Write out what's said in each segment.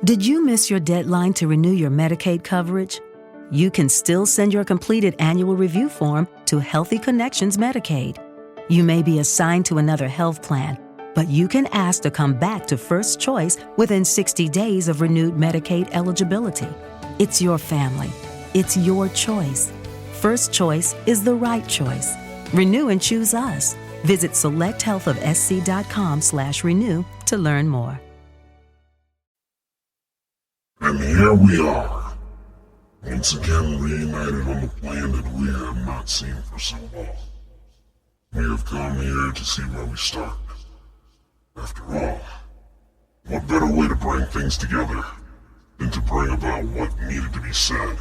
Did you miss your deadline to renew your Medicaid coverage? You can still send your completed annual review form to Healthy Connections Medicaid. You may be assigned to another health plan, but you can ask to come back to First Choice within 60 days of renewed Medicaid eligibility. It's your family. It's your choice. First Choice is the right choice. Renew and choose us. Visit selecthealthofsc.com/renew to learn more. And here we are, once again reunited on the plan that we have not seen for so long. We have come here to see where we start. After all, what better way to bring things together than to bring about what needed to be said,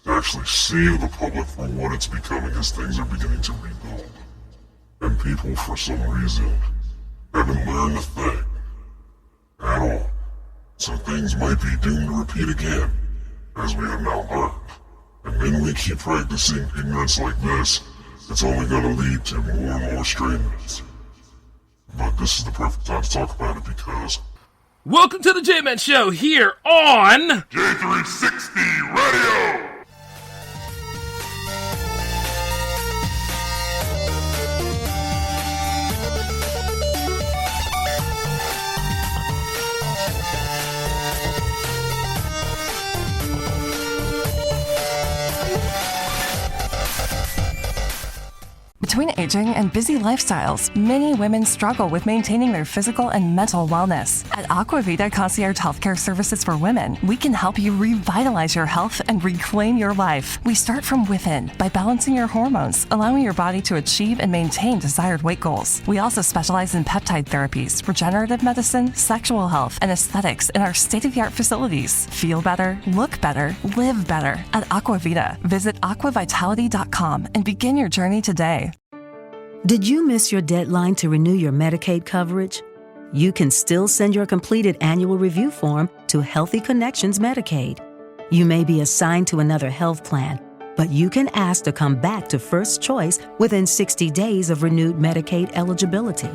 to actually save the public from what it's becoming as things are beginning to rebuild. And people, for some reason, haven't learned a thing at all. So things might be doomed to repeat again, as we have now learned. And when we keep practicing ignorance like this, it's only going to lead to more and more strangeness. But this is the perfect time to talk about it because... Welcome to the J-Man Show here on... J360 Radio! Between aging and busy lifestyles, many women struggle with maintaining their physical and mental wellness. At Aquavita Concierge Healthcare Services for Women, we can help you revitalize your health and reclaim your life. We start from within by balancing your hormones, allowing your body to achieve and maintain desired weight goals. We also specialize in peptide therapies, regenerative medicine, sexual health, and aesthetics in our state-of-the-art facilities. Feel better, look better, live better at Aquavita. Visit aquavitality.com and begin your journey today. Did you miss your deadline to renew your Medicaid coverage? You can still send your completed annual review form to Healthy Connections Medicaid. You may be assigned to another health plan, but you can ask to come back to First Choice within 60 days of renewed Medicaid eligibility.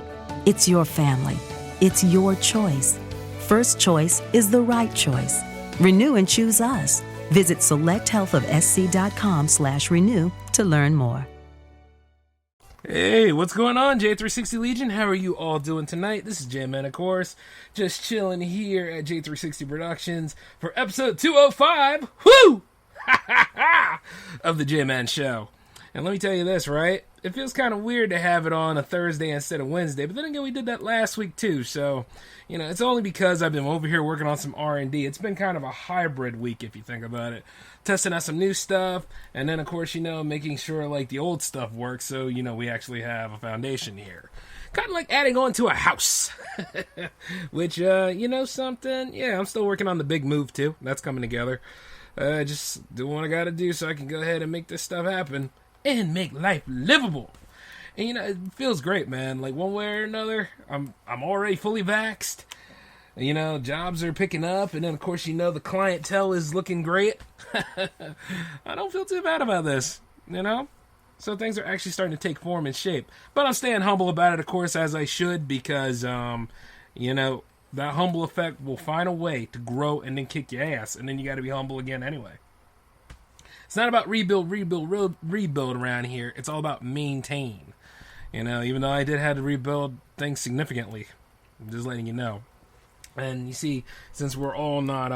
It's your family. It's your choice. First Choice is the right choice. Renew and choose us. Visit selecthealthofsc.com/renew to learn more. Hey, what's going on, J360 Legion? How are you all doing tonight? This is J-Man, of course, just chilling here at J360 Productions for episode 205, whoo! of the J-Man Show. And let me tell you this, right? It feels kind of weird to have it on a Thursday instead of Wednesday, but then again, we did that last week too, so, you know, it's only because I've been over here working on some R&D. It's been kind of a hybrid week, if you think about it. Testing out some new stuff, and then, of course, you know, making sure, like, the old stuff works, so, you know, we actually have a foundation here. Kind of like adding on to a house. Which, you know something? Yeah, I'm still working on the big move, too. That's coming together. Just doing what I gotta do so I can go ahead and make this stuff happen. And make life livable. And, you know, it feels great, man. Like, one way or another, I'm already fully vaxxed. You know, jobs are picking up, and then, of course, you know, the clientele is looking great. I don't feel too bad about this, you know? So things are actually starting to take form and shape. But I'm staying humble about it, of course, as I should, because, you know, that humble effect will find a way to grow and then kick your ass, and then you got to be humble again anyway. It's not about rebuild around here. It's all about maintain. You know, even though I did have to rebuild things significantly. I'm just letting you know. And you see, since we're all not,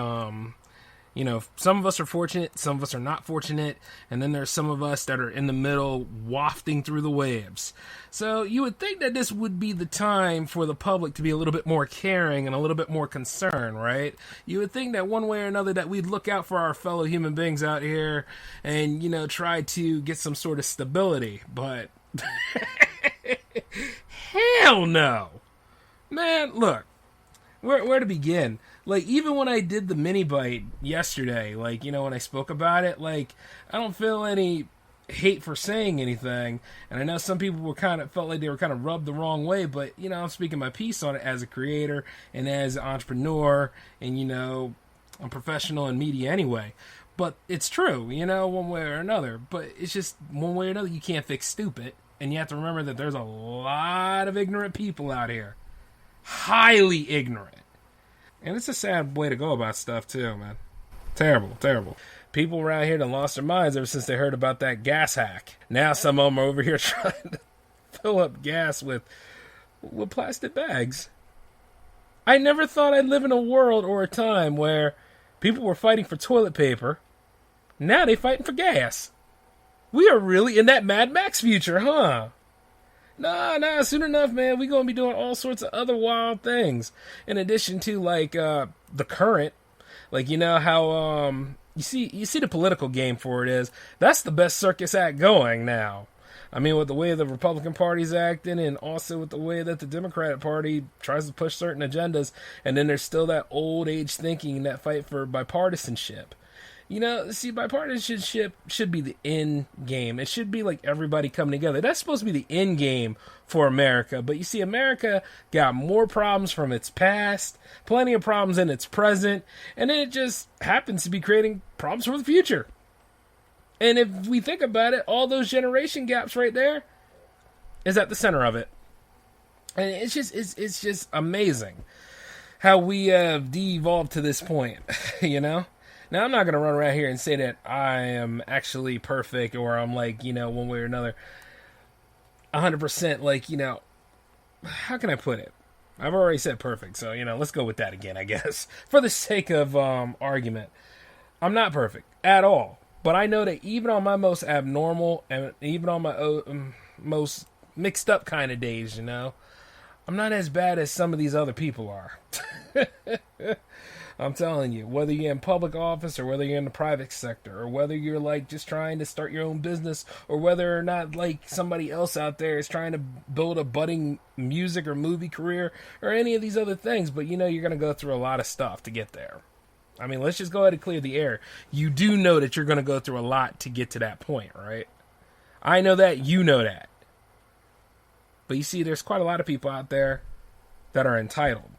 you know, some of us are fortunate, some of us are not fortunate, and then there's some of us that are in the middle wafting through the waves. So you would think that this would be the time for the public to be a little bit more caring and a little bit more concerned, right? You would think that one way or another that we'd look out for our fellow human beings out here and, you know, try to get some sort of stability, but hell no. Man, look. Where to begin? Like, even when I did the mini bite yesterday, like, you know, when I spoke about it, like, I don't feel any hate for saying anything, and I know some people were felt like they were kind of rubbed the wrong way, but, you know, I'm speaking my piece on it as a creator and as an entrepreneur, and, you know, I'm professional in media anyway. But it's true, you know, one way or another. But it's just one way or another, you can't fix stupid, and you have to remember that there's a lot of ignorant people out here. Highly ignorant. And it's a sad way to go about stuff, too, man. Terrible, terrible. People around here that lost their minds ever since they heard about that gas hack. Now some of them are over here trying to fill up gas with plastic bags. I never thought I'd live in a world or a time where people were fighting for toilet paper. Now they're fighting for gas. We are really in that Mad Max future, huh? Nah, soon enough, man, we're going to be doing all sorts of other wild things. In addition to, like, the current. Like, you know how, you see the political game for it is, that's the best circus act going now. I mean, with the way the Republican Party's acting, and also with the way that the Democratic Party tries to push certain agendas, and then there's still that old age thinking, that fight for bipartisanship. You know, see, bipartisanship should be the end game. It should be like everybody coming together. That's supposed to be the end game for America. But you see, America got more problems from its past, plenty of problems in its present, and then it just happens to be creating problems for the future. And if we think about it, all those generation gaps right there is at the center of it. And it's just amazing how we have de-evolved to this point, you know? Now, I'm not going to run around here and say that I am actually perfect, or I'm like, you know, one way or another, 100% like, you know, how can I put it? I've already said perfect, so, you know, let's go with that again, I guess. For the sake of argument, I'm not perfect at all. But I know that even on my most abnormal and even on my most mixed up kind of days, you know, I'm not as bad as some of these other people are. I'm telling you, whether you're in public office or whether you're in the private sector or whether you're like just trying to start your own business or whether or not like somebody else out there is trying to build a budding music or movie career or any of these other things, but you know you're going to go through a lot of stuff to get there. I mean, let's just go ahead and clear the air. You do know that you're going to go through a lot to get to that point, right? I know that, you know that. But you see, there's quite a lot of people out there that are entitled.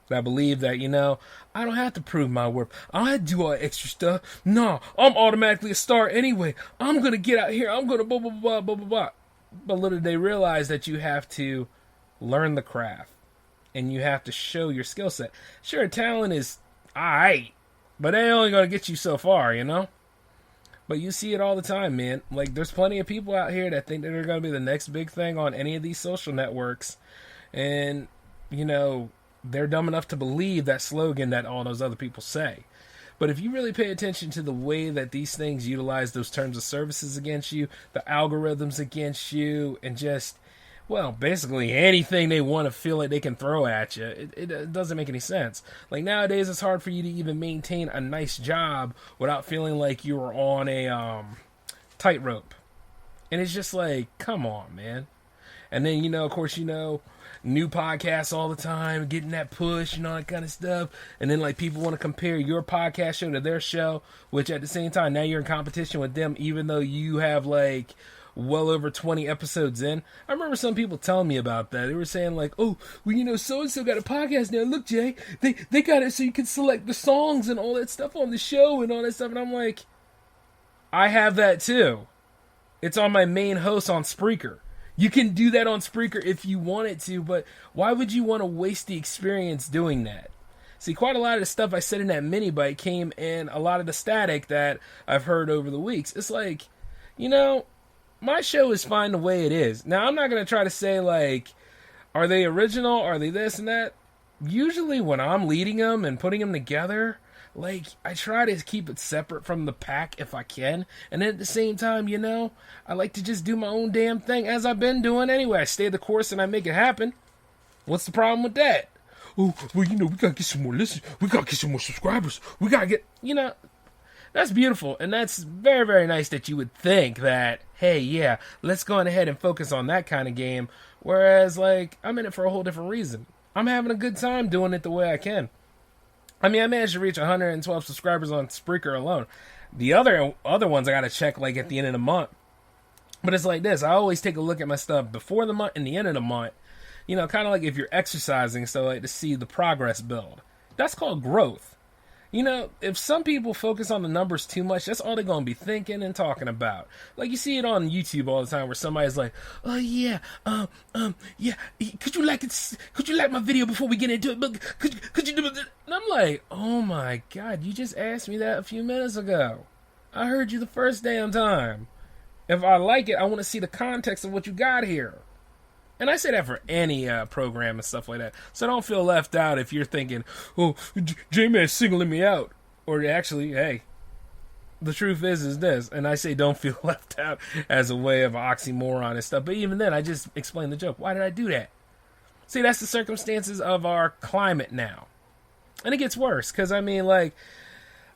That believe that, you know, I don't have to prove my worth. I don't have to do all that extra stuff. No, I'm automatically a star anyway. I'm going to get out here. I'm going to blah, blah, blah, blah, blah, blah. But little do they realize that you have to learn the craft. And you have to show your skill set. Sure, talent is alright. But they only going to get you so far, you know? But you see it all the time, man. Like, there's plenty of people out here that think that they're going to be the next big thing on any of these social networks. And, you know, they're dumb enough to believe that slogan that all those other people say. But if you really pay attention to the way that these things utilize those terms of services against you, the algorithms against you, and just, well, basically anything they want to feel like they can throw at you, it doesn't make any sense. Like nowadays, it's hard for you to even maintain a nice job without feeling like you were on a tightrope. And it's just like, come on, man. And then, you know, of course, you know, new podcasts all the time, getting that push and all that kind of stuff. And then, like, people want to compare your podcast show to their show, which at the same time, now you're in competition with them, even though you have, like, well over 20 episodes in. I remember some people telling me about that. They were saying, like, oh, well, you know, so-and-so got a podcast now. Look, Jay, they got it so you can select the songs and all that stuff on the show and all that stuff. And I'm like, I have that, too. It's on my main host on Spreaker. You can do that on Spreaker if you wanted to, but why would you want to waste the experience doing that? See, quite a lot of the stuff I said in that mini bite came in a lot of the static that I've heard over the weeks. It's like, you know, my show is fine the way it is. Now, I'm not going to try to say, like, are they original? Are they this and that? Usually when I'm leading them and putting them together, like, I try to keep it separate from the pack if I can. And then at the same time, you know, I like to just do my own damn thing as I've been doing anyway. I stay the course and I make it happen. What's the problem with that? Oh, well, you know, we got to get some more listeners. We got to get some more subscribers. We got to get, you know, that's beautiful. And that's very, very nice that you would think that, hey, yeah, let's go on ahead and focus on that kind of game. Whereas, like, I'm in it for a whole different reason. I'm having a good time doing it the way I can. I mean, I managed to reach 112 subscribers on Spreaker alone. The other ones I got to check, like, at the end of the month. But it's like this. I always take a look at my stuff before the month and the end of the month. You know, kind of like if you're exercising, so like to see the progress build. That's called growth. You know, if some people focus on the numbers too much, that's all they're going to be thinking and talking about. Like, you see it on YouTube all the time where somebody's like, oh, yeah, yeah, could you like it? Could you like my video before we get into it? But could you do it? And I'm like, oh, my God, you just asked me that a few minutes ago. I heard you the first damn time. If I like it, I want to see the context of what you got here. And I say that for any program and stuff like that. So don't feel left out if you're thinking, oh, J-Man's singling me out. Or actually, hey, the truth is this. And I say don't feel left out as a way of oxymoron and stuff. But even then, I just explained the joke. Why did I do that? See, that's the circumstances of our climate now. And it gets worse. Because, I mean, like,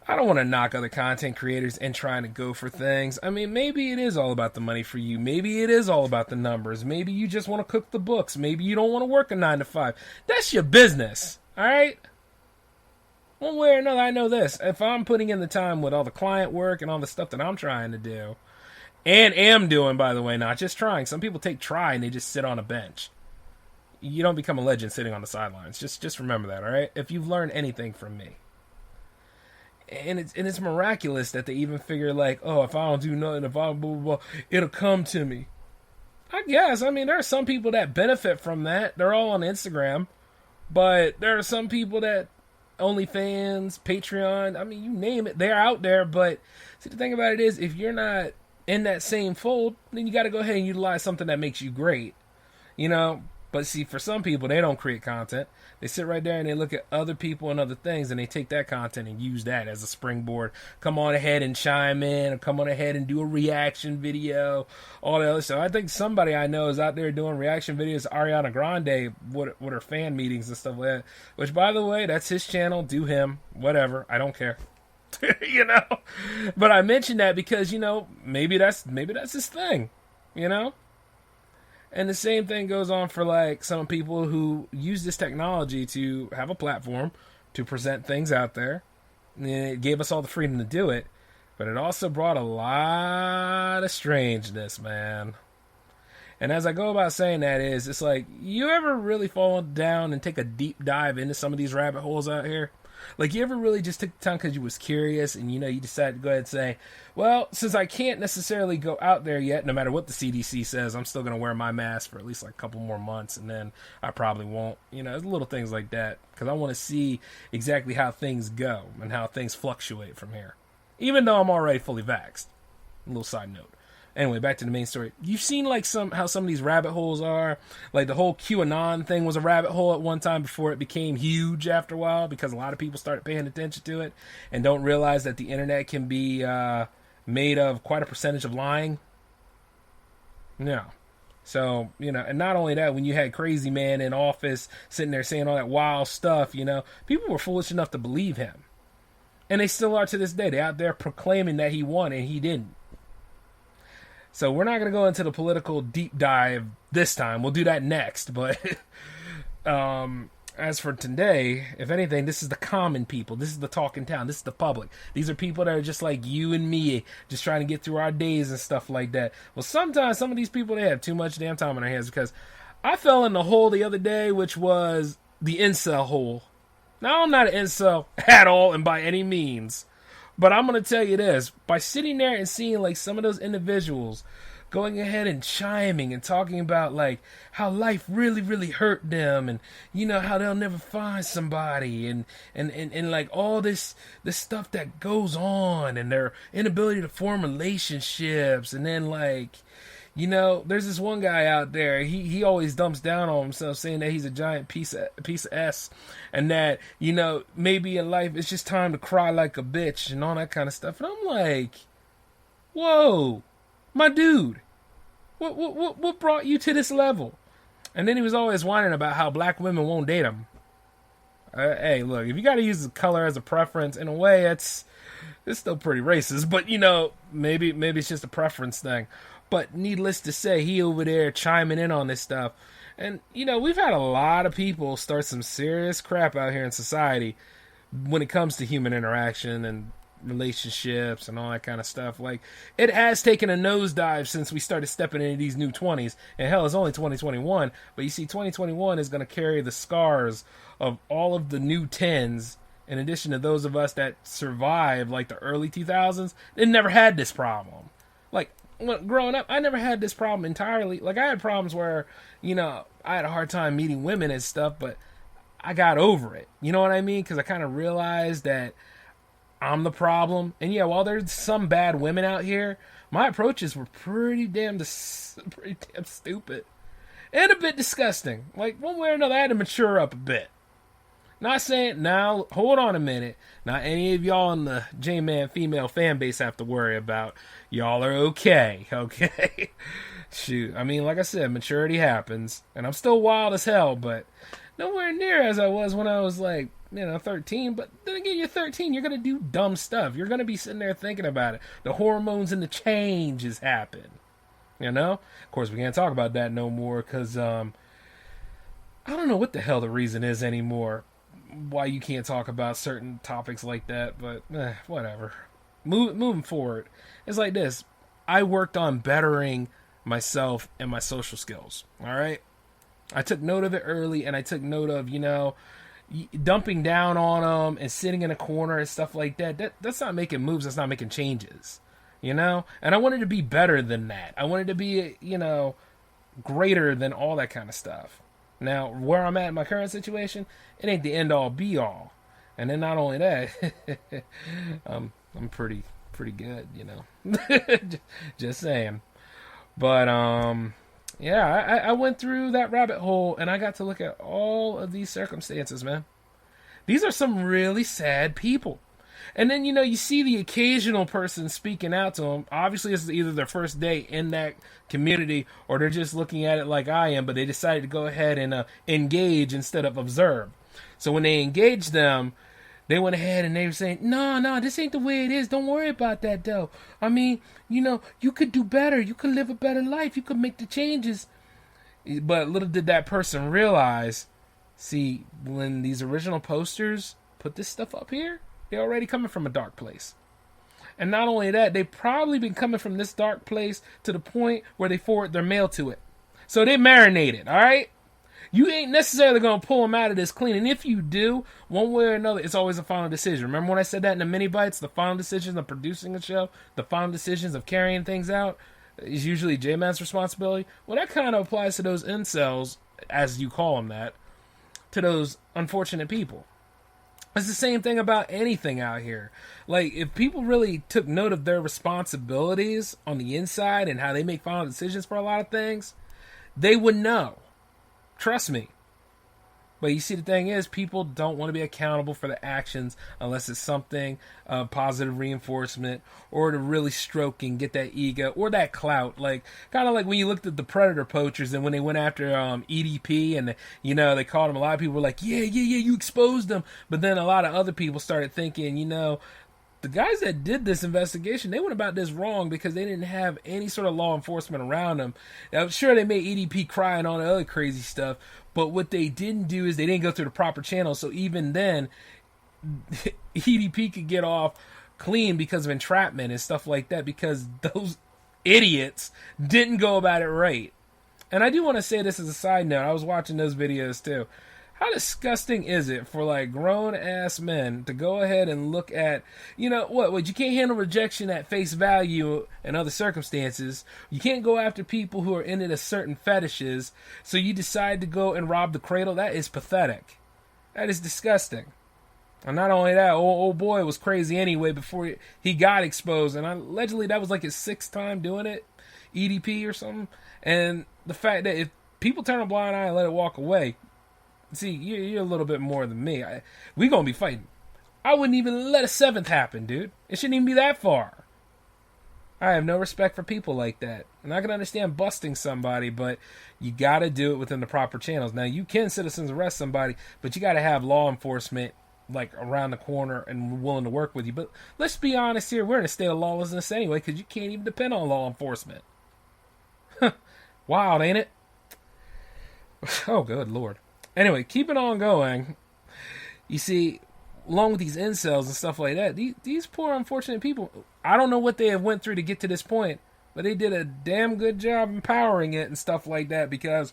I don't want to knock other content creators and trying to go for things. I mean, maybe it is all about the money for you. Maybe it is all about the numbers. Maybe you just want to cook the books. Maybe you don't want to work a 9 to 5. That's your business, all right? One way or another, I know this. If I'm putting in the time with all the client work and all the stuff that I'm trying to do, and am doing, by the way, not just trying. Some people try and they just sit on a bench. You don't become a legend sitting on the sidelines. Just remember that, all right? If you've learned anything from me. And it's miraculous that they even figure like, oh, if I don't do nothing, if I blah, blah, blah, it'll come to me. I guess. I mean, there are some people that benefit from that. They're all on Instagram. But there are some people that OnlyFans, Patreon, I mean, you name it, they're out there. But see, the thing about it is, if you're not in that same fold, then you got to go ahead and utilize something that makes you great. You know? But see, for some people, they don't create content. They sit right there and they look at other people and other things, and they take that content and use that as a springboard. Come on ahead and chime in, or come on ahead and do a reaction video, all that other stuff. I think somebody I know is out there doing reaction videos to Ariana Grande with her fan meetings and stuff like that. Which, by the way, that's his channel. Do him. Whatever. I don't care. You know? But I mention that because, you know, maybe that's his thing. You know? And the same thing goes on for, like, some people who use this technology to have a platform to present things out there. And it gave us all the freedom to do it. But it also brought a lot of strangeness, man. And as I go about saying that is, it's like, you ever really fall down and take a deep dive into some of these rabbit holes out here? Like, you ever really just took the time because you was curious and, you know, you decided to go ahead and say, well, since I can't necessarily go out there yet, no matter what the CDC says, I'm still going to wear my mask for at least like a couple more months, and then I probably won't. You know, there's little things like that because I want to see exactly how things go and how things fluctuate from here, even though I'm already fully vaxxed. A little side note. Anyway, back to the main story. You've seen like how some of these rabbit holes are. Like the whole QAnon thing was a rabbit hole at one time before it became huge after a while because a lot of people started paying attention to it and don't realize that the internet can be made of quite a percentage of lying. Yeah. So, you know, and not only that, when you had Crazy Man in office sitting there saying all that wild stuff, you know, people were foolish enough to believe him. And they still are to this day. They're out there proclaiming that he won and he didn't. So we're not going to go into the political deep dive this time. We'll do that next. But as for today, if anything, this is the common people. This is the talk in town. This is the public. These are people that are just like you and me, just trying to get through our days and stuff like that. Well, sometimes some of these people, they have too much damn time on their hands because I fell in the hole the other day, which was the incel hole. Now, I'm not an incel at all and by any means. But I'm going to tell you this, by sitting there and seeing like some of those individuals going ahead and chiming and talking about like how life really, really hurt them and, you know, how they'll never find somebody and like all this stuff that goes on and their inability to form relationships. And then like, you know, there's this one guy out there, he always dumps down on himself saying that he's a giant piece of S and that, you know, maybe in life it's just time to cry like a bitch and all that kind of stuff. And I'm like, whoa, my dude, what brought you to this level? And then he was always whining about how black women won't date him. Hey, look, if you got to use the color as a preference, in a way, it's still pretty racist. But, you know, maybe it's just a preference thing. But needless to say, he over there chiming in on this stuff. And, you know, we've had a lot of people start some serious crap out here in society when it comes to human interaction and relationships and all that kind of stuff. Like, it has taken a nosedive since we started stepping into these new 20s. And hell, it's only 2021. But you see, 2021 is going to carry the scars of all of the new 10s in addition to those of us that survived like the early 2000s, they never had this problem. Like, growing up, I never had this problem entirely. Like, I had problems where, I had a hard time meeting women and stuff, but I got over it. You know what I mean? Because I kind of realized that I'm the problem. And yeah, while there's some bad women out here, my approaches were pretty damn stupid. And a bit disgusting. Like, one way or another, I had to mature up a bit. Not saying, now, hold on a minute. Not any of y'all in the J-Man female fan base have to worry about. Y'all are okay, okay? Shoot, I mean, like I said, maturity happens. And I'm still wild as hell, but nowhere near as I was when I was like, 13. But then again, you're 13, you're going to do dumb stuff. You're going to be sitting there thinking about it. The hormones and the changes happen. Of course, we can't talk about that no more because I don't know what the hell the reason is anymore why you can't talk about certain topics like that, but whatever. Moving forward, it's like this. I worked on bettering myself and my social skills, all right? I took note of it early, and I took note of, dumping down on them and sitting in a corner and stuff like that. That's not making moves. That's not making changes. And I wanted to be better than that. I wanted to be, greater than all that kind of stuff. Now, where I'm at in my current situation, it ain't the end all be all. And then not only that, I'm pretty good, Just saying. But, yeah, I went through that rabbit hole and I got to look at all of these circumstances, man. These are some really sad people. And then, you see the occasional person speaking out to them. Obviously, this is either their first day in that community or they're just looking at it like I am, but they decided to go ahead and engage instead of observe. So when they engaged them, they went ahead and they were saying, no, this ain't the way it is. Don't worry about that, though. I mean, you could do better. You could live a better life. You could make the changes. But little did that person realize, see, when these original posters put this stuff up here, they're already coming from a dark place. And not only that, they've probably been coming from this dark place to the point where they forward their mail to it. So they marinated, all right? You ain't necessarily going to pull them out of this clean. And if you do, one way or another, it's always a final decision. Remember when I said that in the mini bites? The final decisions of producing a show, the final decisions of carrying things out is usually J-Man's responsibility. Well, that kind of applies to those incels, as you call them that, to those unfortunate people. It's the same thing about anything out here. Like, if people really took note of their responsibilities on the inside and how they make final decisions for a lot of things, they would know. Trust me. But you see, the thing is, people don't want to be accountable for the actions unless it's something positive reinforcement or to really stroke and get that ego or that clout. Like, kind of like when you looked at the Predator poachers and when they went after EDP and, they called him, a lot of people were like, yeah, you exposed them. But then a lot of other people started thinking, the guys that did this investigation, they went about this wrong because they didn't have any sort of law enforcement around them. I'm sure they made EDP cry and all the other crazy stuff, but what they didn't do is they didn't go through the proper channels. So even then, EDP could get off clean because of entrapment and stuff like that because those idiots didn't go about it right. And I do want to say this as a side note. I was watching those videos too. How disgusting is it for like grown ass men to go ahead and look at, what you can't handle rejection at face value and other circumstances. You can't go after people who are into certain fetishes. So you decide to go and rob the cradle. That is pathetic. That is disgusting. And not only that, old boy was crazy anyway before he got exposed. And allegedly that was like his 6th time doing it, EDP or something. And the fact that if people turn a blind eye and let it walk away, see, you're a little bit more than me. We gonna be fighting. I wouldn't even let a 7th happen, dude. It shouldn't even be that far. I have no respect for people like that. And I can understand busting somebody, but you gotta do it within the proper channels. Now, you can citizens arrest somebody, but you gotta have law enforcement like around the corner and willing to work with you. But let's be honest here, we're in a state of lawlessness anyway, because you can't even depend on law enforcement. Wild, ain't it? Oh, good Lord. Anyway, keep it on going. You see, along with these incels and stuff like that, these poor unfortunate people, I don't know what they have went through to get to this point, but they did a damn good job empowering it and stuff like that because,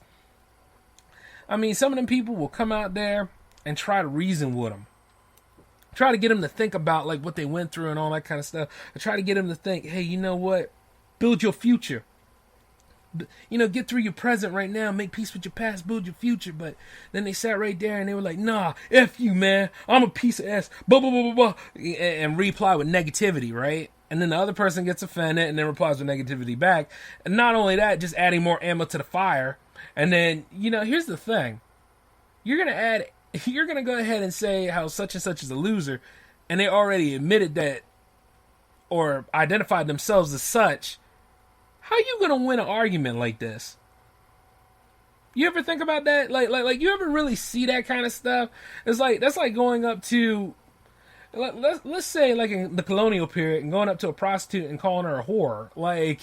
I mean, some of them people will come out there and try to reason with them. Try to get them to think about like what they went through and all that kind of stuff. I try to get them to think, hey, you know what? Build your future. You know, get through your present right now, make peace with your past, build your future. But then they sat right there and they were like, nah, F you, man. I'm a piece of ass, blah, blah, blah, blah, blah, and reply with negativity, right? And then the other person gets offended and then replies with negativity back. And not only that, just adding more ammo to the fire. And then, you know, here's the thing. You're going to go ahead and say how such and such is a loser, and they already admitted that or identified themselves as such. How you gonna win an argument like this? You ever think about that? Like you ever really see that kind of stuff? It's like that's like going up to, let's say like in the colonial period, and going up to a prostitute and calling her a whore. Like,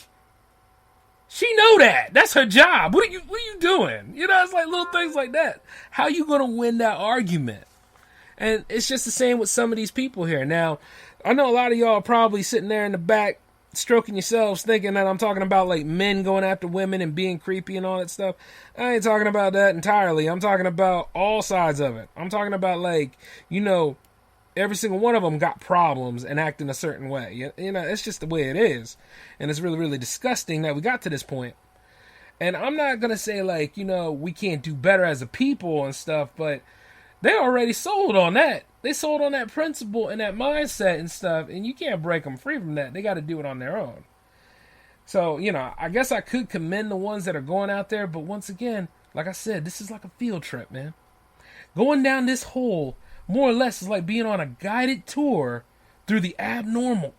she know that. That's her job. What are you doing? You know, it's like little things like that. How you gonna win that argument? And it's just the same with some of these people here. Now, I know a lot of y'all are probably sitting there in the back stroking yourselves thinking that I'm talking about like men going after women and being creepy and all that stuff. I ain't talking about that entirely. I'm talking about all sides of it. I'm talking about like, you know, every single one of them got problems and acting a certain way. You know, it's just the way it is. And it's really, really disgusting that we got to this point. And I'm not going to say like, you know, we can't do better as a people and stuff, but they already sold on that. They sold on that principle and that mindset and stuff, and you can't break them free from that. They got to do it on their own. So, you know, I guess I could commend the ones that are going out there, but once again, like I said, this is like a field trip, man. Going down this hole, more or less, is like being on a guided tour through the abnormal.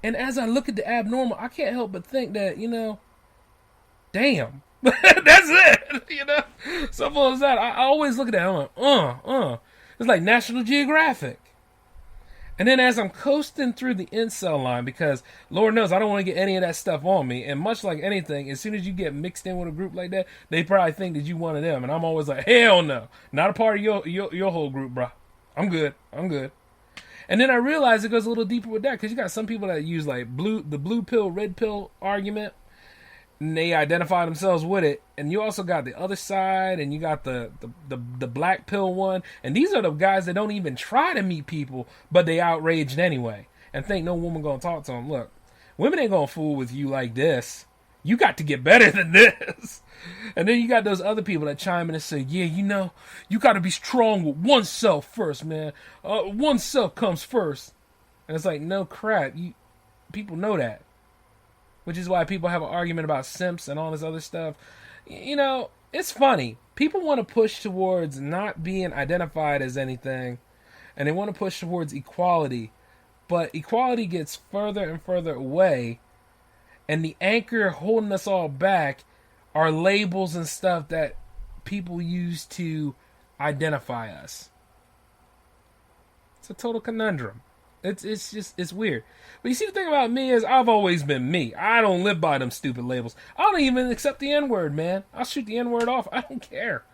And as I look at the abnormal, I can't help but think that, you know, damn. That's it. You know, simple as that. I always look at that. I'm like, It's like National Geographic. And then as I'm coasting through the incel line, because Lord knows I don't want to get any of that stuff on me. And much like anything, as soon as you get mixed in with a group like that, they probably think that you one of them. And I'm always like, hell no, not a part of your whole group, bro. I'm good. And then I realize it goes a little deeper with that, because you got some people that use like the blue pill, red pill argument. And they identify themselves with it. And you also got the other side, and you got the black pill one. And these are the guys that don't even try to meet people, but they outraged anyway and think no woman gonna talk to them. Look, women ain't gonna fool with you like this. You got to get better than this. And then you got those other people that chime in and say, yeah, you know, you got to be strong with oneself first, man. Oneself comes first. And it's like, no crap. People know that. Which is why people have an argument about simps and all this other stuff. You know, it's funny. People want to push towards not being identified as anything, and they want to push towards equality. But equality gets further and further away, and the anchor holding us all back are labels and stuff that people use to identify us. It's a total conundrum. It's weird. But you see, the thing about me is I've always been me. I don't live by them stupid labels. I don't even accept the N-word, man. I'll shoot the N-word off. I don't care.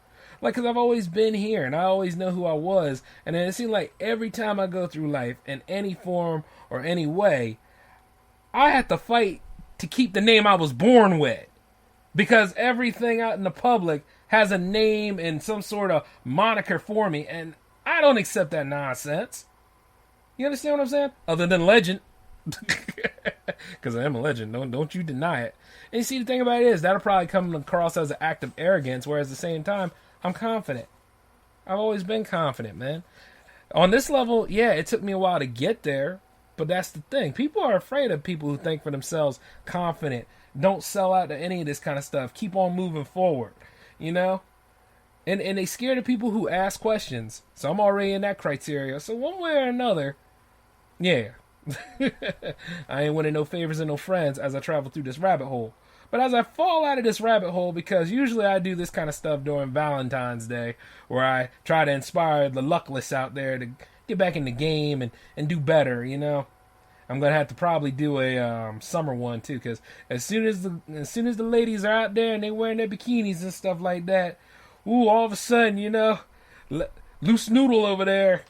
Like, because I've always been here, and I always know who I was. And then it seems like every time I go through life, in any form or any way, I have to fight to keep the name I was born with. Because everything out in the public has a name and some sort of moniker for me, and I don't accept that nonsense. You understand what I'm saying? Other than legend. Because I am a legend. Don't you deny it. And you see, the thing about it is, that'll probably come across as an act of arrogance, whereas at the same time, I'm confident. I've always been confident, man. On this level, yeah, it took me a while to get there, but that's the thing. People are afraid of people who think for themselves, confident, don't sell out to any of this kind of stuff, keep on moving forward, you know? And they scared of people who ask questions. So I'm already in that criteria. So one way or another, yeah. I ain't winning no favors and no friends as I travel through this rabbit hole. But as I fall out of this rabbit hole, because usually I do this kind of stuff during Valentine's Day, where I try to inspire the luckless out there to get back in the game and do better, you know. I'm gonna have to probably do a summer one too, because as soon as the ladies are out there and they wearing their bikinis and stuff like that, ooh, all of a sudden, you know, loose noodle over there,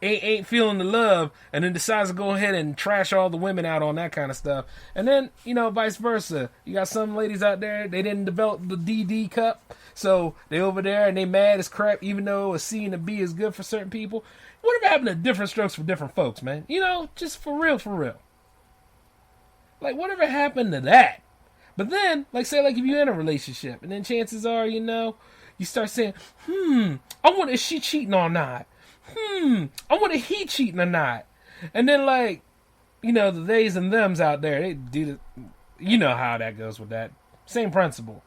ain't feeling the love, and then decides to go ahead and trash all the women out on that kind of stuff. And then, vice versa. You got some ladies out there, they didn't develop the DD cup, so they over there and they mad as crap, even though a C and a B is good for certain people. Whatever happened to different strokes for different folks, man? Just for real. Like, whatever happened to that? But then, if you're in a relationship, and then chances are, you start saying, I wonder if she cheating or not. I wonder if he cheating or not. And then, the theys and thems out there, they do how that goes with that. Same principle.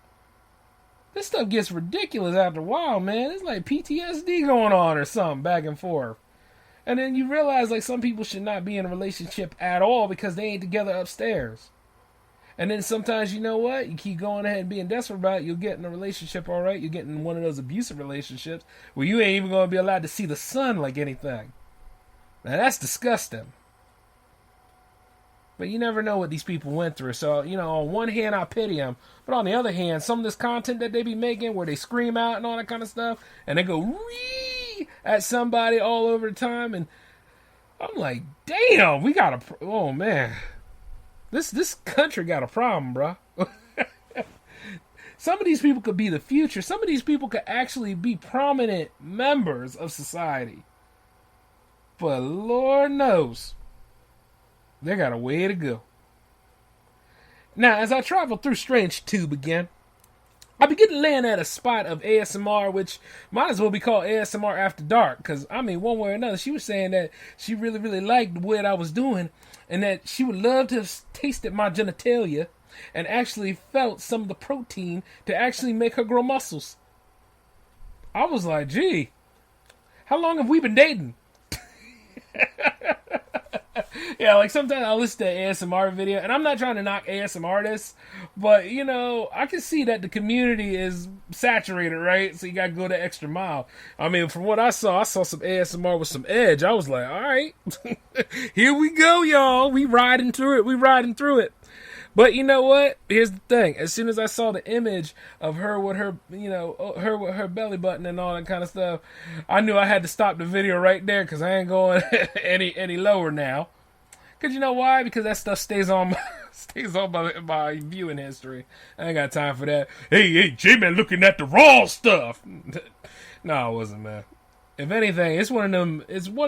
This stuff gets ridiculous after a while, man. It's like PTSD going on or something, back and forth. And then you realize, some people should not be in a relationship at all because they ain't together upstairs. And then sometimes, you know what? You keep going ahead and being desperate about it, you'll get in a relationship, all right? You'll get in one of those abusive relationships where you ain't even going to be allowed to see the sun like anything. Now, that's disgusting. But you never know what these people went through. So, on one hand, I pity them. But on the other hand, some of this content that they be making where they scream out and all that kind of stuff, and they go ree at somebody all over the time, and I'm like, damn, we got a... Oh, man. This country got a problem, bro. Some of these people could be the future. Some of these people could actually be prominent members of society. But Lord knows, they got a way to go. Now, as I travel through Strange Tube again, I begin to land at a spot of ASMR, which might as well be called ASMR After Dark. Because, one way or another, she was saying that she really, really liked what I was doing. And that she would love to have tasted my genitalia and actually felt some of the protein to actually make her grow muscles. I was like, gee, how long have we been dating? Yeah, sometimes I'll listen to an ASMR video, and I'm not trying to knock ASMR artists, but, I can see that the community is saturated, right? So you gotta go the extra mile. From what I saw some ASMR with some edge. I was like, all right, here we go, y'all. We riding through it. But you know what? Here's the thing. As soon as I saw the image of her with her, her with her belly button and all that kind of stuff, I knew I had to stop the video right there because I ain't going any lower now. Because you know why? Because that stuff stays on my viewing history. I ain't got time for that. Hey, J-Man looking at the raw stuff. No, it wasn't, man. If anything, it's one of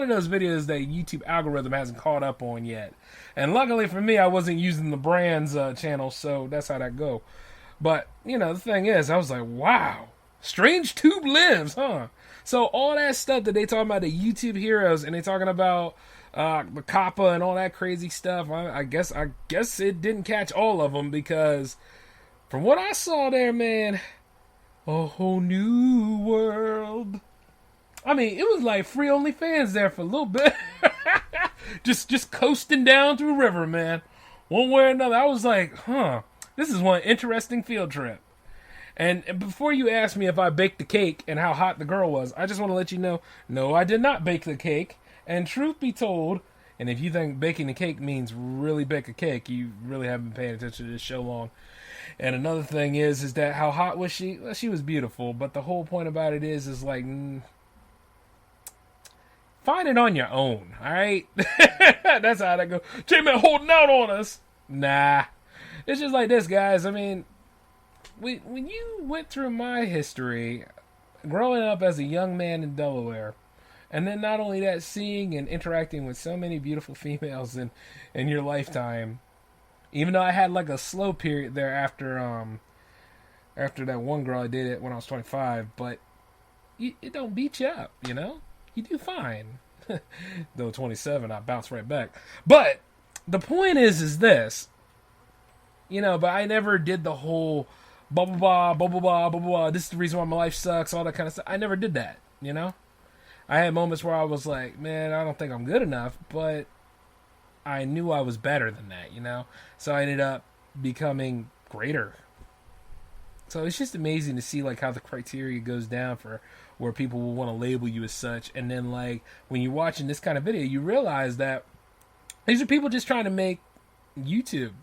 those videos that YouTube algorithm hasn't caught up on yet. And luckily for me, I wasn't using the brand's channel, so that's how that go. But, the thing is, I was like, wow, Strange Tube lives, huh? So all that stuff that they talking about, the YouTube heroes, and they talking about the Kappa and all that crazy stuff, I guess it didn't catch all of them, because from what I saw there, man, a whole new world. It was like free OnlyFans there for a little bit. just coasting down through river, man. One way or another, I was like, this is one interesting field trip. And before you ask me if I baked the cake and how hot the girl was, I just want to let you know, no, I did not bake the cake. And truth be told, and if you think baking the cake means really bake a cake, you really haven't been paying attention to this show long. And another thing is that how hot was she? Well, she was beautiful, but the whole point about it is like, find it on your own, all right? That's how that goes. J-Man holding out on us. Nah. It's just like this, guys. When you went through my history, growing up as a young man in Delaware, and then not only that, seeing and interacting with so many beautiful females in your lifetime, even though I had like a slow period there after that one girl I dated when I was 25, but it don't beat you up, You do fine. Though 27, I bounce right back. But the point is this, but I never did the whole blah, blah, blah, blah, blah, blah, blah, blah, this is the reason why my life sucks, all that kind of stuff. I never did that, I had moments where I was like, man, I don't think I'm good enough, but I knew I was better than that, So I ended up becoming greater. So it's just amazing to see like how the criteria goes down for where people will want to label you as such. And then like when you're watching this kind of video, you realize that these are people just trying to make YouTube.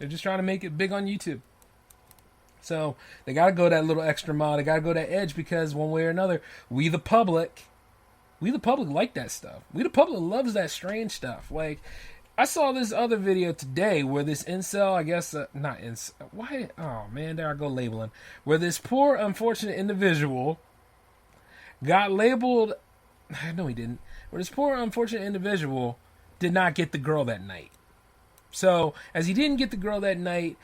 They're just trying to make it big on YouTube. So they got to go that little extra mile. They got to go that edge because one way or another, we the public, We the public like that stuff. We the public loves that strange stuff. Like, I saw this other video today where this incel, I guess, not incel, why, oh man, there I go labeling, where this poor, unfortunate individual got labeled, no he didn't, where this poor, unfortunate individual did not get the girl that night. So, as he didn't get the girl that night,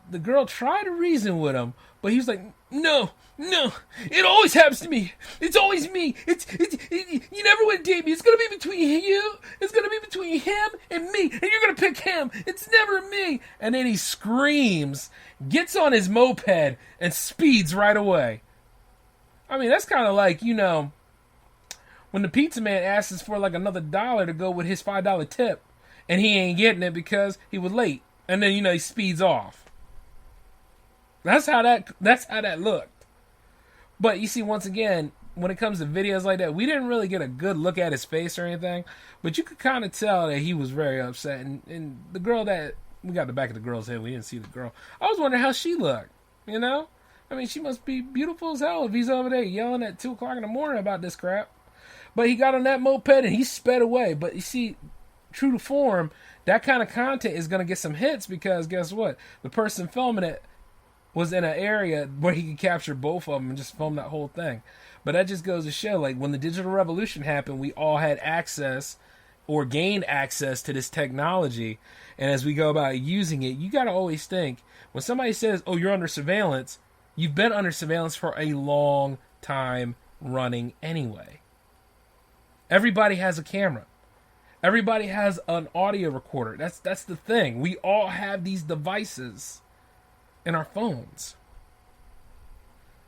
the girl tried to reason with him, but he was like, no, it always happens to me. It's always me. You never would date me. It's going to be between you. It's going to be between him and me. And you're going to pick him. It's never me. And then he screams, gets on his moped, and speeds right away. I mean, that's kind of like, you know, when the pizza man asks for like another $1 to go with his $5 tip, and he ain't getting it because he was late. And then, you know, he speeds off. That's how that looked. But you see, once again, when it comes to videos like that, we didn't really get a good look at his face or anything, but you could kind of tell that he was very upset. And the girl that, we got the back of the girl's head, we didn't see the girl. I was wondering how she looked, you know? I mean, she must be beautiful as hell if he's over there yelling at 2 o'clock in the morning about this crap. But he got on that moped and he sped away. But you see, true to form, that kind of content is going to get some hits because guess what? The person filming it was in an area where he could capture both of them and just film that whole thing. But that just goes to show, like, when the digital revolution happened, we all had access or gained access to this technology. And as we go about using it, you got to always think, when somebody says, oh, you're under surveillance, you've been under surveillance for a long time running anyway. Everybody has a camera. Everybody has an audio recorder. That's the thing. We all have these devices in our phones.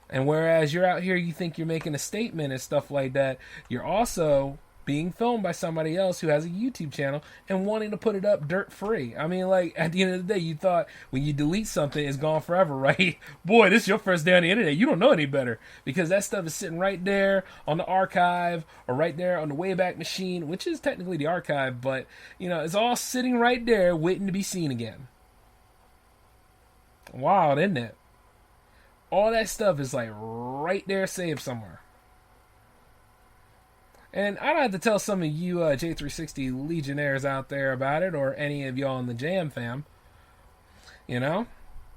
And whereas you're out here, you think you're making a statement and stuff like that, you're also being filmed by somebody else who has a YouTube channel and wanting to put it up dirt free. I mean, like, at the end of the day, you thought when you delete something, it's gone forever, right? Boy, this is your first day on the internet. You don't know any better because that stuff is sitting right there on the archive or right there on the Wayback Machine, which is technically the archive, but, you know, it's all sitting right there waiting to be seen again. Wild, isn't it? All that stuff is like right there saved somewhere. And I don't have to tell some of you J360 Legionnaires out there about it, or any of y'all in the Jam fam, you know?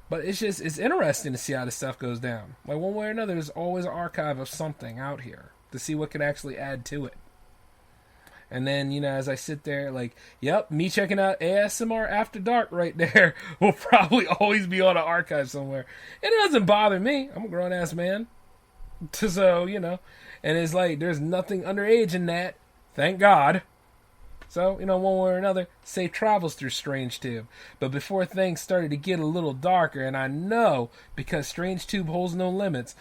But it's interesting to see how this stuff goes down. Like, one way or another, there's always an archive of something out here to see what can actually add to it. And then, you know, as I sit there, like, yep, me checking out ASMR After Dark right there will probably always be on an archive somewhere. And it doesn't bother me. I'm a grown-ass man. So, you know, and it's like, there's nothing underage in that. Thank God. So, you know, one way or another, safe travels through Strange Tube. But before things started to get a little darker, and I know, because Strange Tube holds no limits,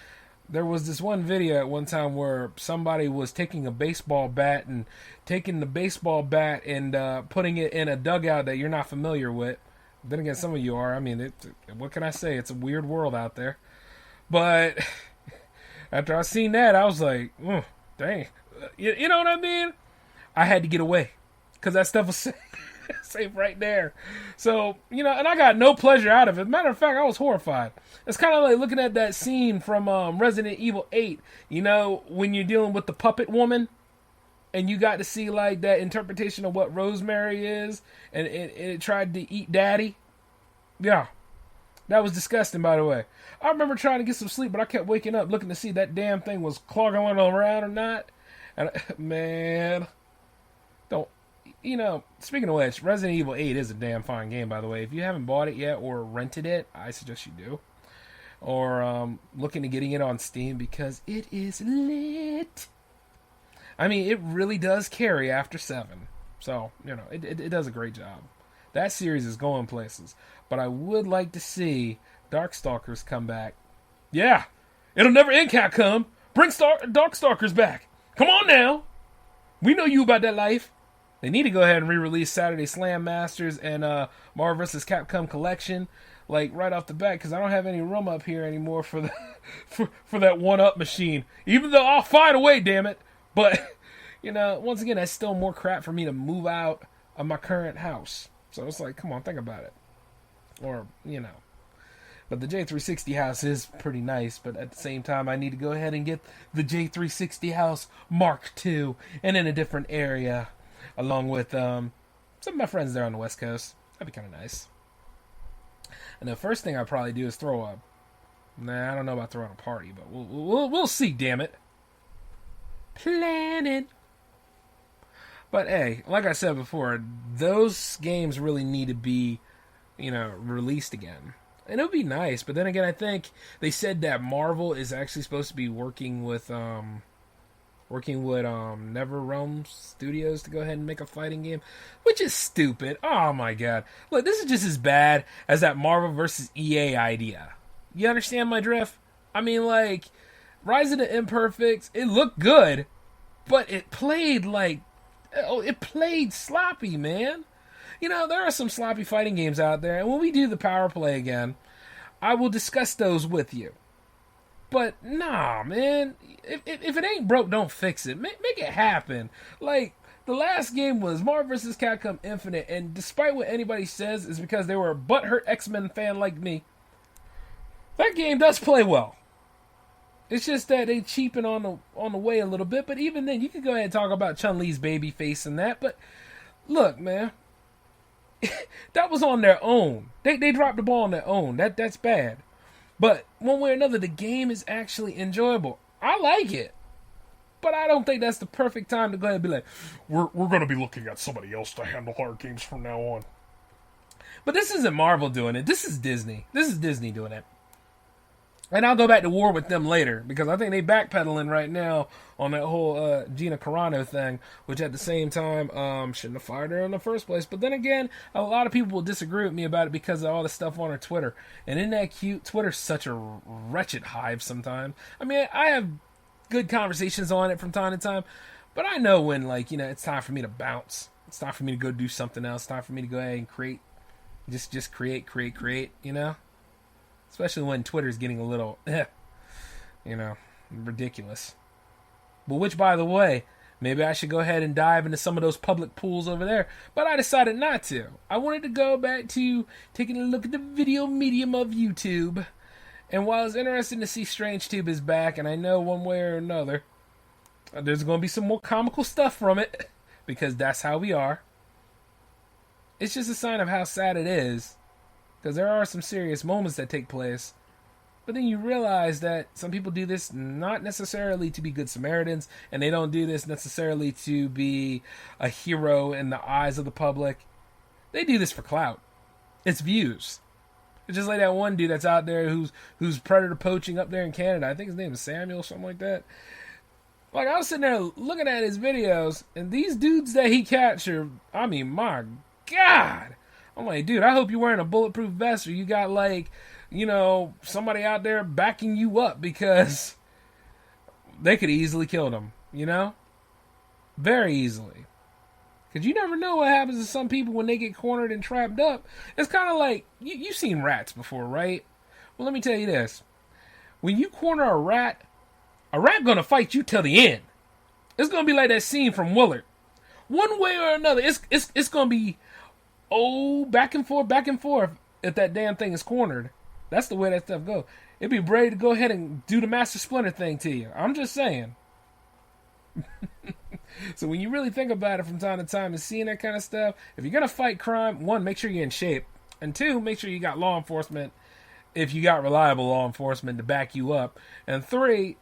there was this one video at one time where somebody was taking a baseball bat and taking the baseball bat and putting it in a dugout that you're not familiar with. Then again, some of you are. I mean, what can I say? It's a weird world out there. But after I seen that, I was like, oh, dang. You know what I mean? I had to get away because that stuff was safe right there. So, you know, and I got no pleasure out of it. Matter of fact, I was horrified. It's kind of like looking at that scene from Resident Evil 8, you know, when you're dealing with the puppet woman and you got to see like that interpretation of what Rosemary is and it tried to eat Daddy. Yeah. That was disgusting, by the way. I remember trying to get some sleep, but I kept waking up looking to see that damn thing was clogging around or not. And man, don't, you know, speaking of which, Resident Evil 8 is a damn fine game, by the way. If you haven't bought it yet or rented it, I suggest you do. Or looking to getting it on Steam because it is lit. I mean, it really does carry after 7. So, you know, it does a great job. That series is going places. But I would like to see Darkstalkers come back. Yeah, it'll never end, Capcom. Bring Darkstalkers back. Come on now. We know you about that life. They need to go ahead and re-release Saturday Slam Masters and Marvel vs. Capcom Collection, like right off the bat, because I don't have any room up here anymore for the for that one-up machine. Even though I'll find a way, damn it. But you know, once again, that's still more crap for me to move out of my current house. So it's like, come on, think about it. Or you know, But the J360 house is pretty nice, but at the same time, I need to go ahead and get the J360 house Mark II and in a different area, along with some of my friends there on the West Coast. That'd be kind of nice. And the first thing I'd probably do is throw a... Nah, I don't know about throwing a party, but we'll see, damn it. Planning. But hey, like I said before, those games really need to be, released again. And it would be nice, but then again, I think they said that Marvel is actually supposed to be working with NetherRealm Studios to go ahead and make a fighting game, which is stupid. Oh my god. Look, this is just as bad as that Marvel versus EA idea. You understand my drift? I mean, like, Rise of the Imperfects, it looked good, but it played sloppy, man. There are some sloppy fighting games out there, and when we do the Power Play again, I will discuss those with you. But, nah, man, if it ain't broke, don't fix it. Make it happen. Like, the last game was Marvel vs. Capcom Infinite, and despite what anybody says, is because they were a butthurt X-Men fan like me, that game does play well. It's just that they cheapen on the way a little bit, but even then, you can go ahead and talk about Chun-Li's baby face and that, but look, man, that was on their own. They dropped the ball on their own. That's bad. But one way or another, the game is actually enjoyable. I like it. But I don't think that's the perfect time to go ahead and be like, we're going to be looking at somebody else to handle our games from now on. But this isn't Marvel doing it. This is Disney. This is Disney doing it. And I'll go back to war with them later, because I think they backpedaling right now on that whole Gina Carano thing, which at the same time shouldn't have fired her in the first place. But then again, a lot of people will disagree with me about it because of all the stuff on her Twitter. And isn't that cute? Twitter's such a wretched hive sometimes. I mean, I have good conversations on it from time to time, but I know when, it's time for me to bounce. It's time for me to go do something else. It's time for me to go ahead and create. Just create, Especially when Twitter's getting a little, ridiculous. But which, by the way, maybe I should go ahead and dive into some of those public pools over there. But I decided not to. I wanted to go back to taking a look at the video medium of YouTube. And while it's interesting to see StrangeTube is back, and I know one way or another, there's going to be some more comical stuff from it, because that's how we are. It's just a sign of how sad it is. Because there are some serious moments that take place. But then you realize that some people do this not necessarily to be good Samaritans, and they don't do this necessarily to be a hero in the eyes of the public. They do this for clout. It's views. It's just like that one dude that's out there who's predator poaching up there in Canada. I think his name is Samuel, something like that. Like, I was sitting there looking at his videos, and these dudes that he captured, I mean, my God. I'm like, dude, I hope you're wearing a bulletproof vest, or you got, somebody out there backing you up, because they could easily kill them, Very easily. Because you never know what happens to some people when they get cornered and trapped up. It's kind of like, you've seen rats before, right? Well, let me tell you this. When you corner a rat gonna fight you till the end. It's gonna be like that scene from Willard. One way or another, it's gonna be... back and forth, if that damn thing is cornered. That's the way that stuff goes. It'd be brave to go ahead and do the Master Splinter thing to you. I'm just saying. So when you really think about it from time to time and seeing that kind of stuff, if you're going to fight crime, one, make sure you're in shape. And two, make sure you got law enforcement, if you got reliable law enforcement to back you up. And three,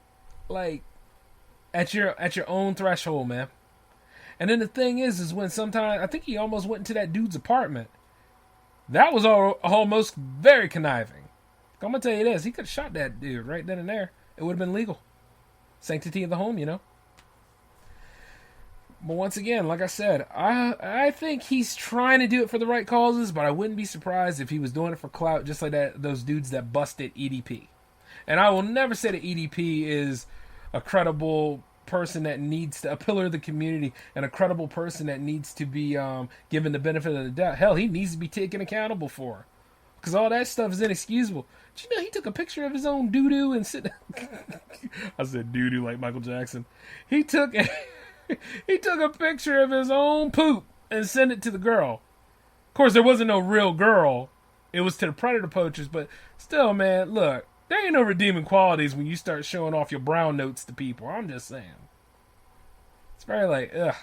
at your own threshold, man. And then the thing is when sometimes, I think he almost went into that dude's apartment. That was almost very conniving. I'm going to tell you this, he could have shot that dude right then and there. It would have been legal. Sanctity of the home, But once again, like I said, I think he's trying to do it for the right causes, but I wouldn't be surprised if he was doing it for clout, just like those dudes that busted EDP. And I will never say that EDP is a credible person that needs to, a pillar of the community, and a credible person that needs to be given the benefit of the doubt. Hell, he needs to be taken accountable for, because all that stuff is inexcusable. Did you know he took a picture of his own doo-doo and I said doo-doo like Michael Jackson. He took a picture of his own poop and sent it to the girl. Of course, there wasn't no real girl. it was to the predator poachers, but still, man, look, there ain't no redeeming qualities when you start showing off your brown notes to people. I'm just saying. It's very like, ugh.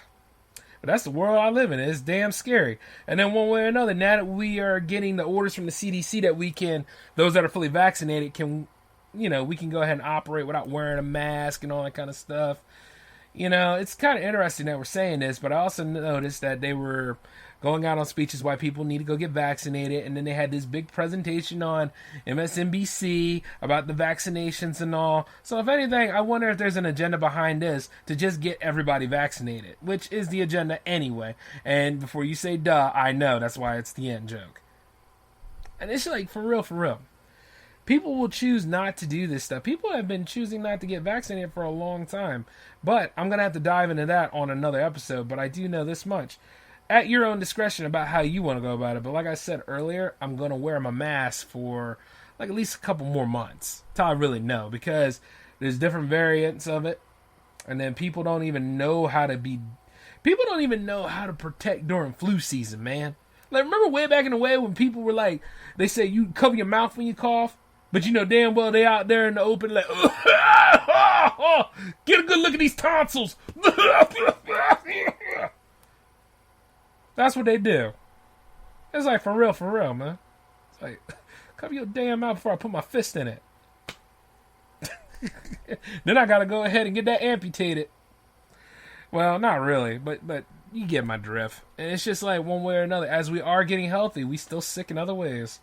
But that's the world I live in. It's damn scary. And then one way or another, now that we are getting the orders from the CDC that we can, those that are fully vaccinated can, we can go ahead and operate without wearing a mask and all that kind of stuff. It's kind of interesting that we're saying this, but I also noticed that they were going out on speeches why people need to go get vaccinated, and then they had this big presentation on MSNBC about the vaccinations and all. So if anything, I wonder if there's an agenda behind this to just get everybody vaccinated, which is the agenda anyway. And before you say duh, I know that's why it's the end joke. And it's like, for real. People will choose not to do this stuff. People have been choosing not to get vaccinated for a long time. But I'm going to have to dive into that on another episode. But I do know this much. At your own discretion about how you want to go about it. But like I said earlier, I'm going to wear my mask for like at least a couple more months. Until I really know. Because there's different variants of it. And then people don't even know how to protect during flu season, man. Like, remember way back in the way when people were like, they say you cover your mouth when you cough? But you know damn well they out there in the open like, get a good look at these tonsils. That's what they do. It's like, for real, man. It's like, cover your damn mouth before I put my fist in it. Then I gotta go ahead and get that amputated. Well, not really, but you get my drift. And it's just like, one way or another, as we are getting healthy, we still sick in other ways.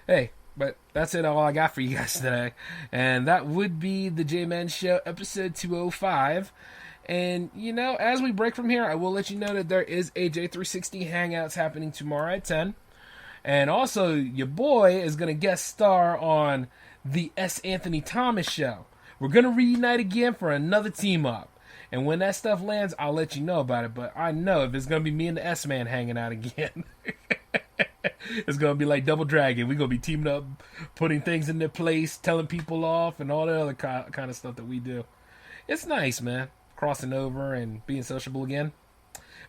Hey, but that's it, all I got for you guys today. And that would be the J-Man Show, episode 205. And, as we break from here, I will let you know that there is a J360 Hangouts happening tomorrow at 10. And also, your boy is going to guest star on the S. Anthony Thomas Show. We're going to reunite again for another team-up. And when that stuff lands, I'll let you know about it. But I know if it's going to be me and the S-Man hanging out again, it's going to be like Double Dragon. We're going to be teaming up, putting things in their place, telling people off, and all the other kind of stuff that we do. It's nice, man. Crossing over and being sociable again.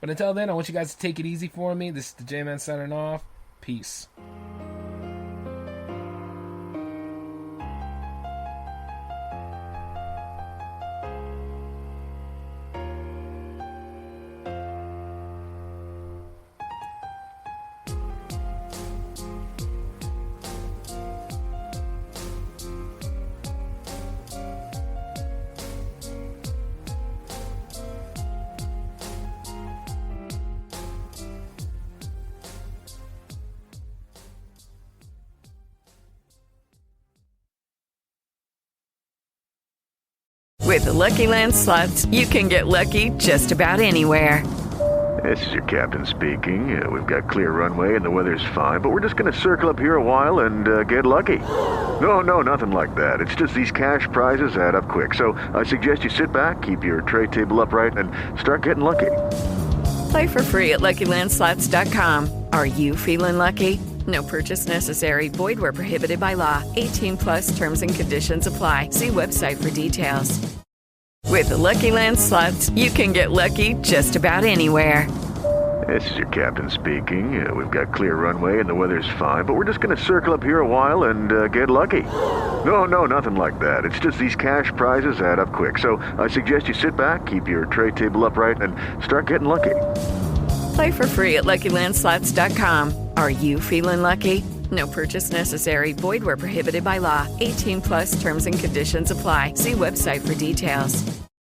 But until then, I want you guys to take it easy for me. This is the J-Man signing off. Peace. With the Lucky Land Slots, you can get lucky just about anywhere. This is your captain speaking. We've got clear runway and the weather's fine, but we're just going to circle up here a while and get lucky. No, nothing like that. It's just these cash prizes add up quick. So I suggest you sit back, keep your tray table upright, and start getting lucky. Play for free at LuckyLandSlots.com. Are you feeling lucky? No purchase necessary. Void where prohibited by law. 18+ terms and conditions apply. See website for details. With the Lucky Land Slots, you can get lucky just about anywhere. This is your captain speaking. We've got clear runway and the weather's fine, but we're just going to circle up here a while and get lucky. No, nothing like that. It's just these cash prizes add up quick. So I suggest you sit back, keep your tray table upright, and start getting lucky. Play for free at LuckyLandSlots.com. Are you feeling lucky? No purchase necessary. Void where prohibited by law. 18+ terms and conditions apply. See website for details.